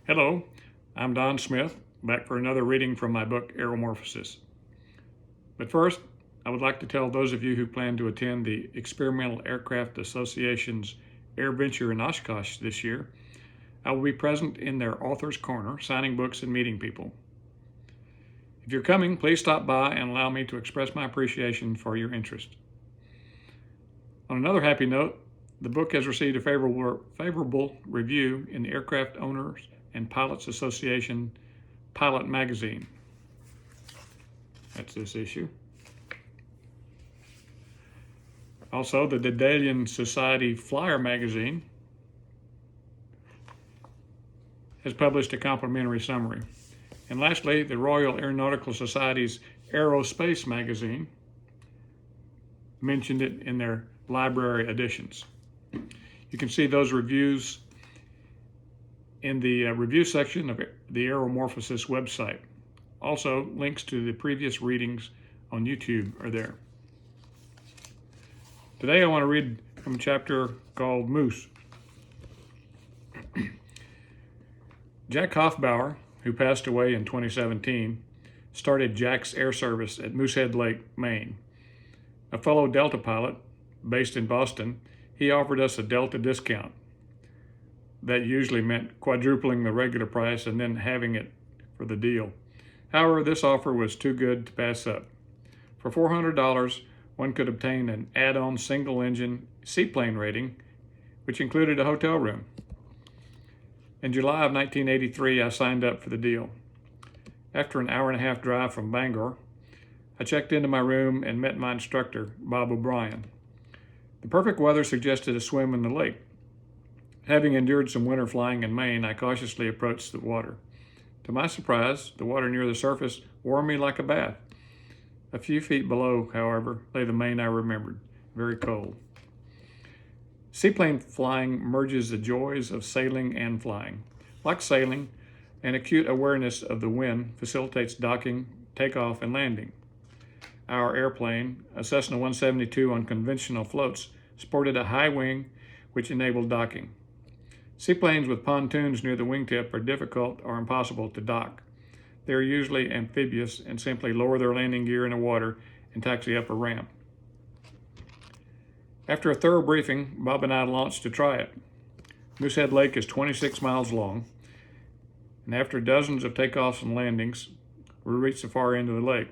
Hello, I'm Don Smith, back for another reading from my book, Aeromorphosis. But first, I would like to tell those of you who plan to attend the Experimental Aircraft Association's AirVenture in Oshkosh this year, I will be present in their Author's Corner, signing books and meeting people. If you're coming, please stop by and allow me to express my appreciation for your interest. On another happy note, the book has received a favorable review in the Aircraft Owners and Pilots Association Pilot Magazine. That's this issue. Also, the Daedalian Society Flyer magazine has published a complimentary summary. And lastly, the Royal Aeronautical Society's Aerospace magazine mentioned it in their library editions. You can see those reviews in the review section of the Aeromorphosis website. Also, links to the previous readings on YouTube are there. Today I want to read from a chapter called Moose. Jack Hoffbauer, who passed away in 2017, started Jack's Air Service at Moosehead Lake, Maine. A fellow Delta pilot based in Boston, he offered us a Delta discount. That usually meant quadrupling the regular price and then having it for the deal. However, this offer was too good to pass up. For $400, one could obtain an add-on single-engine seaplane rating, which included a hotel room. In July of 1983, I signed up for the deal. After an hour-and-a-half drive from Bangor, I checked into my room and met my instructor, Bob O'Brien. The perfect weather suggested a swim in the lake. Having endured some winter flying in Maine, I cautiously approached the water. To my surprise, the water near the surface warmed me like a bath. A few feet below, however, lay the Maine I remembered, very cold. Seaplane flying merges the joys of sailing and flying. Like sailing, an acute awareness of the wind facilitates docking, takeoff, and landing. Our airplane, a Cessna 172 on conventional floats, sported a high wing which enabled docking. Seaplanes with pontoons near the wingtip are difficult or impossible to dock. They are usually amphibious and simply lower their landing gear in the water and taxi up a ramp. After a thorough briefing, Bob and I launched to try it. Moosehead Lake is 26 miles long, and after dozens of takeoffs and landings, we reached the far end of the lake.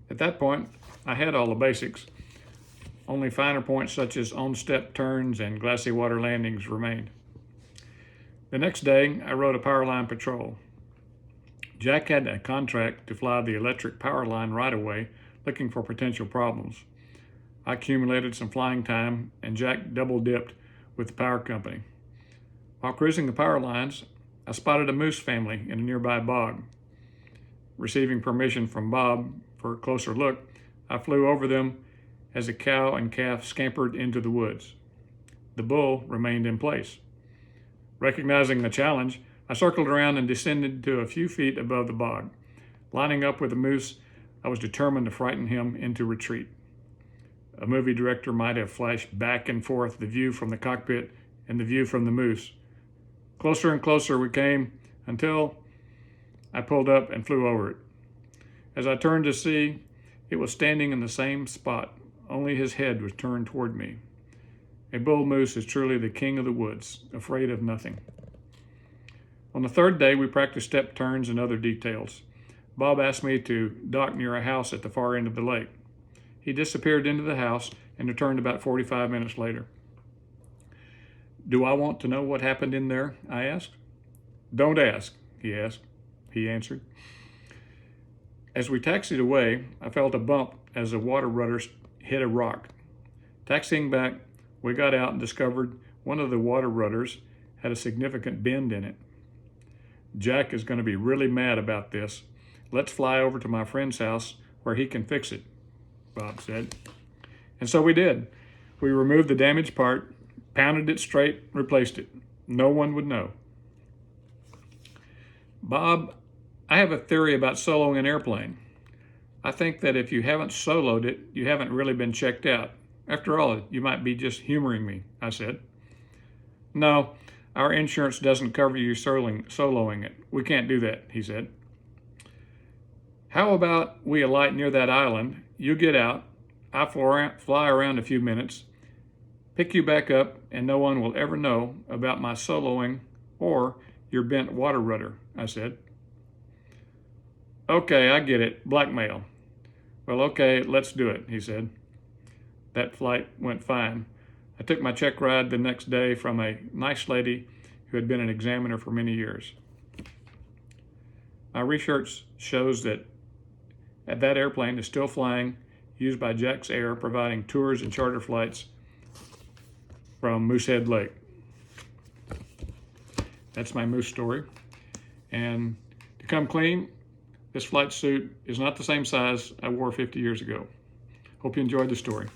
At that point, I had all the basics. Only finer points such as on-step turns and glassy water landings remained. The next day, I rode a power line patrol. Jack had a contract to fly the electric power line right away, looking for potential problems. I accumulated some flying time, and Jack double-dipped with the power company. While cruising the power lines, I spotted a moose family in a nearby bog. Receiving permission from Bob for a closer look, I flew over them as a cow and calf scampered into the woods. The bull remained in place. Recognizing the challenge, I circled around and descended to a few feet above the bog. Lining up with the moose, I was determined to frighten him into retreat. A movie director might have flashed back and forth the view from the cockpit and the view from the moose. Closer and closer we came until I pulled up and flew over it. As I turned to see, it was standing in the same spot, only his head was turned toward me. A bull moose is truly the king of the woods, afraid of nothing. On the third day, we practiced step turns and other details. Bob asked me to dock near a house at the far end of the lake. He disappeared into the house and returned about 45 minutes later. "Do I want to know what happened in there?" I asked. "Don't ask," he answered. As we taxied away, I felt a bump as the water rudder hit a rock. Taxiing back, we got out and discovered one of the water rudders had a significant bend in it. "Jack is going to be really mad about this. Let's fly over to my friend's house where he can fix it," Bob said. And so we did. We removed the damaged part, pounded it straight, replaced it. No one would know. "Bob, I have a theory about soloing an airplane. I think that if you haven't soloed it, you haven't really been checked out. After all, you might be just humoring me," I said. "No, Our insurance doesn't cover you soloing it. We can't do that, he said. How about we alight near that island, you get out, I fly around a few minutes, pick you back up, and no one will ever know about my soloing or your bent water rudder, I said. Okay, I get it, blackmail. Well, okay, let's do it, he said. That flight went fine. I took my check ride the next day from a nice lady who had been an examiner for many years. My research shows that that airplane is still flying, used by Jax Air, providing tours and charter flights from Moosehead Lake. That's my moose story. And to come clean, this flight suit is not the same size I wore 50 years ago. Hope you enjoyed the story.